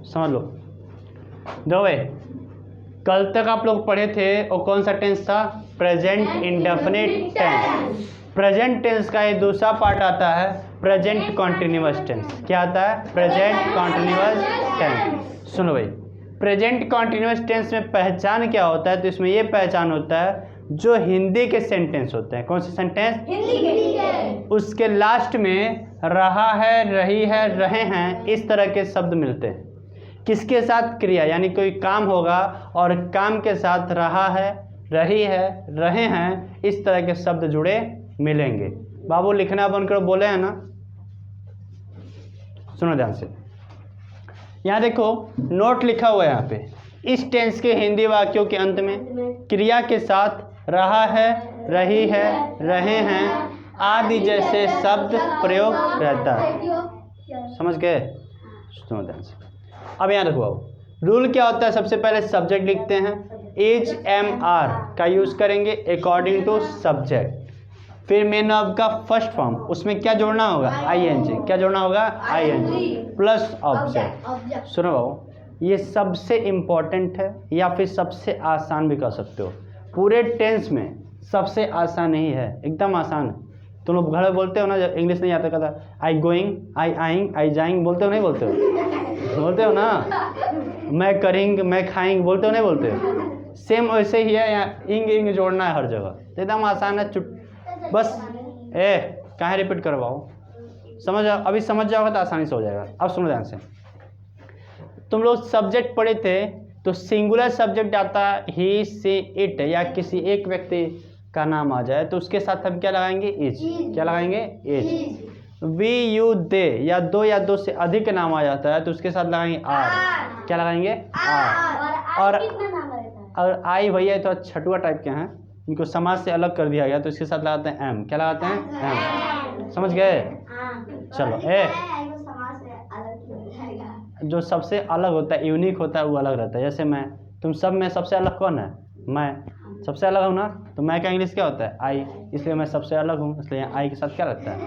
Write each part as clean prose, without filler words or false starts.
समझ लो। दो भाई, कल तक आप लोग पढ़े थे और कौन सा टेंस था? Present indefinite tense. Present tense का ये दूसरा पार्ट आता है प्रेजेंट कॉन्टिन्यूअस टेंस। क्या आता है? Present continuous tense. सुनो भाई, प्रेजेंट कॉन्टिन्यूअस टेंस में पहचान क्या होता है? तो इसमें ये पहचान होता है जो हिंदी के सेंटेंस होते हैं। कौन से सेंटेंस? हिंदी के। उसके लास्ट में रहा है, रही है, रहे हैं, इस तरह के शब्द मिलते हैं। किसके साथ? क्रिया, यानी कोई काम होगा और काम के साथ रहा है, रही है, रहे हैं, इस तरह के शब्द जुड़े मिलेंगे। बाबू लिखना बंद करो, बोले हैं ना? सुनो ध्यान से, यहाँ देखो नोट लिखा हुआ है यहाँ पे। इस टेंस के हिंदी वाक्यों के अंत में क्रिया के साथ रहा है, रही है, रहे हैं आदि जैसे शब्द प्रयोग रहता है। समझ गए? सुनो ध्यान से। अब यहाँ देखो, रूल क्या होता है? सबसे पहले सब्जेक्ट लिखते हैं, इज एम आर का यूज करेंगे अकॉर्डिंग टू सब्जेक्ट। फिर मेन वर्ब का फर्स्ट फॉर्म, उसमें क्या जोड़ना होगा? आईएनजी। क्या जोड़ना होगा? ING plus object. सुनो बाबू, ये सबसे इम्पोर्टेंट है या फिर सबसे आसान भी कह सकते हो। पूरे टेंस में सबसे आसान ही है, एकदम आसान है। तुम लोग घर में बोलते हो ना, जब इंग्लिश नहीं आता कहता आई गोइंग, आई आइंग, आई जाइंग, बोलते हो नहीं बोलते हो? बोलते हो ना? मैं करेंगे, मैं खाएंगे, बोलते हो नहीं बोलते हो? सेम वैसे ही है, यहाँ इंग इंग जोड़ना है हर जगह, तो एकदम आसान है। बस कहाँ रिपीट करवाओ, समझ जाओ। अभी समझ जाओगे तो आसानी से हो जाएगा। अब सुनो ध्यान से, तुम लोग सब्जेक्ट पढ़े थे तो सिंगुलर सब्जेक्ट आता है ही, सी, इट, या किसी एक व्यक्ति का नाम आ जाए तो उसके साथ हम क्या लगाएंगे? इज। क्या लगाएंगे? इज। वी, यू, दे या दो या दो से अधिक नाम आ जाता है तो उसके साथ लगाएंगे आर। क्या लगाएंगे? आर। और अगर आई भैया तो छठुआ टाइप के हैं, इनको समाज से अलग कर दिया गया तो इसके साथ लगाते हैं एम। क्या लगाते हैं? एम। समझ गए? चलो जो सबसे अलग होता है, यूनिक होता है, वो अलग रहता है। जैसे मैं, तुम सब में सबसे अलग कौन है? मैं सबसे अलग हूँ ना, तो मैं का इंग्लिश क्या होता है? आई, इसलिए मैं सबसे अलग हूँ, इसलिए आई के साथ क्या लगता है?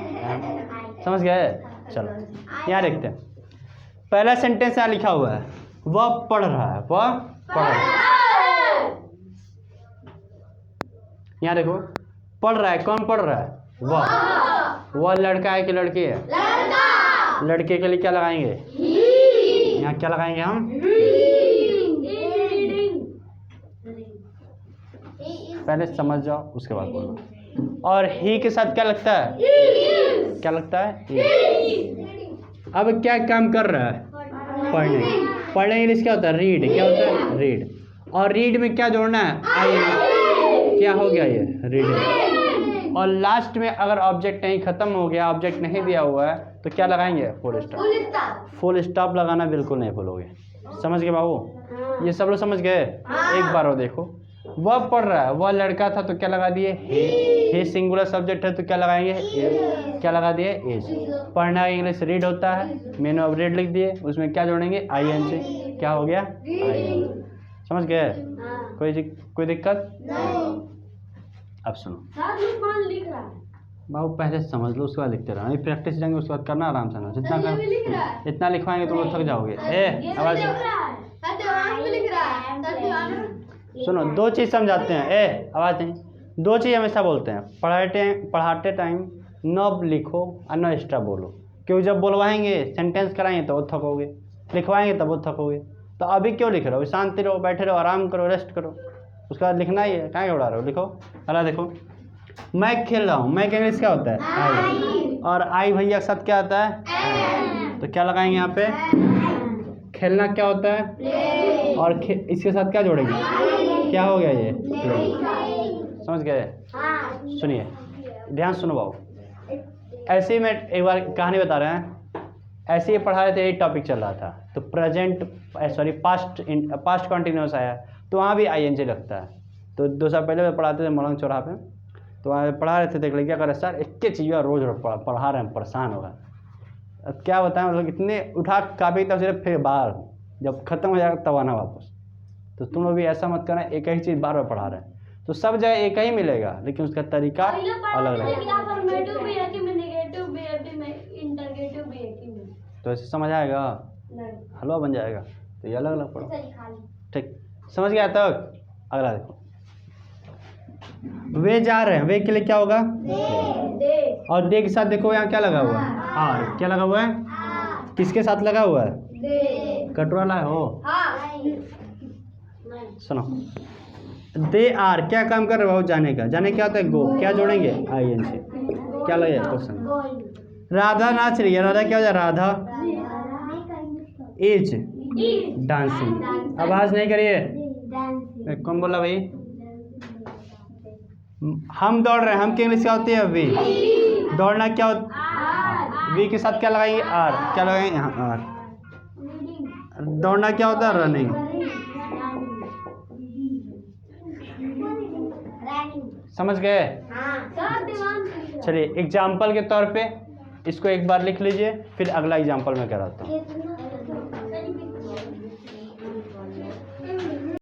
समझ गए? चलो यहाँ देखते हैं, पहला सेंटेंस यहाँ लिखा हुआ है, वह पढ़ रहा है। वह पढ़ रहा है। यहाँ देखो, पढ़ रहा है, कौन पढ़ रहा है? वह लड़का है कि लड़की है? लड़का। लड़के के लिए क्या लगाएंगे? यहाँ क्या लगाएंगे हम? पहले समझ जाओ उसके बाद बोलो। और ही के साथ क्या लगता है? क्या लगता है? अब क्या काम कर रहा है? पढ़ने। पढ़ने इंग्लिश क्या होता है? रीड। क्या होता है? रीड। और रीड में क्या जोड़ना है? आई। क्या हो गया ये? रीडिंग। और लास्ट में अगर ऑब्जेक्ट नहीं खत्म हो गया, ऑब्जेक्ट नहीं दिया हुआ है, तो क्या लगाएंगे? Full stop. फुल स्टॉप लगाना बिल्कुल नहीं भूलोगे। समझ गए बाबू? ये सब लोग समझ गए? एक बार और देखो, वह पढ़ रहा है, वह लड़का था तो क्या लगा दिए? हे सिंगुलर सब्जेक्ट है तो क्या लगाएंगे? क्या लगा दिए? इज। पढ़ना इंग्लिश रीड होता है, मैंने अब रीड लिख दिए, उसमें क्या जोड़ेंगे? आईएनजी। क्या हो गया? आई। समझ गए? कोई दिक्कत? अब सुनो बाबू, पहले समझ लो उसके बाद लिखते रहना, प्रैक्टिस जाएंगे उसके बाद करना आराम से ना। जितना लिखवाएंगे तो लोग थक जाओगे। आवाज सुनो, दो चीज़ समझाते हैं। आवाज़ नहीं, दो चीज़ हमेशा बोलते हैं, पढ़ाते टाइम न लिखो और न एक्स्ट्रा बोलो, क्योंकि जब बोलवाएंगे सेंटेंस कराएंगे तो वो थकोगे, लिखवाएंगे तब वो थकोगे। तो अभी क्यों लिख रहे हो? शांति रहो, बैठे रहो, आराम करो, रेस्ट करो, उसके बाद लिखना ही है। कहाँ उड़ा रहे हो? लिखो। अरे देखो, मैं खेल रहा हूँ, मैं के इंग्लिश क्या होता है? आई। और आई भैया के साथ क्या आता है? तो क्या लगाएंगे यहाँ पे? खेलना क्या होता है? और इसके साथ क्या जोड़ेंगे? क्या हो गया ये? समझ गए? सुनिए, ध्यान सुनो बाबू। ऐसे ही मैं एक बार कहानी बता रहे हैं, ऐसे ही पढ़ा रहे थे, एक टॉपिक चल रहा था, तो पास्ट कॉन्टिन्यूस आया तो वहाँ भी आईएनजी लगता है। तो 2 साल पहले पढ़ाते थे मलंग चौराहा पे, तो वहाँ पढ़ा रहे थे, देख ले क्या करे सर, एक ही चीज़ रोज पढ़ा रहे हैं, परेशान होगा। अब क्या बताएं, मतलब इतने उठा कापी तब सिर्फ फिर बाहर, जब खत्म हो जाएगा तब आना वापस। तो तुम लोग भी ऐसा मत करना, एक ही चीज़ बार बार पढ़ा रहे हैं, तो सब जगह एक ही मिलेगा, लेकिन उसका तरीका अलग रहेगा। तो ऐसे समझ आएगा? हलवा बन जाएगा। तो ये अलग अलग पढ़ो। ठीक, समझ गया तक? अगला देखो, वे जा रहे हैं, वे के लिए क्या होगा? दे। और दे के साथ देखो यहाँ क्या लगा हुआ है? आर। क्या लगा हुआ है? किसके साथ लगा हुआ है? दे। कटोरा लाए हो? सुनो, दे आर क्या काम कर रहे हो? जाने का। जाने क्या होता है? गो। क्या जोड़ेंगे? IN से। क्या लगेगा क्वेश्चन? राधा नाच रही है। राधा क्या हो जाए? Radha is dancing. आवाज नहीं करिए। कौन बोला भाई? हम दौड़ रहे हैं। हम के इंग्लिश क्या होती है? वी। दौड़ना क्या होता? वी के साथ क्या लगाएंगे? आर। क्या लगाएंगे? यहाँ आर। दौड़ना क्या होता है? रनिंग। समझ गए? चलिए एग्जाम्पल के तौर पे इसको एक बार लिख लीजिए, फिर अगला एग्जाम्पल मैं कराता हूँ।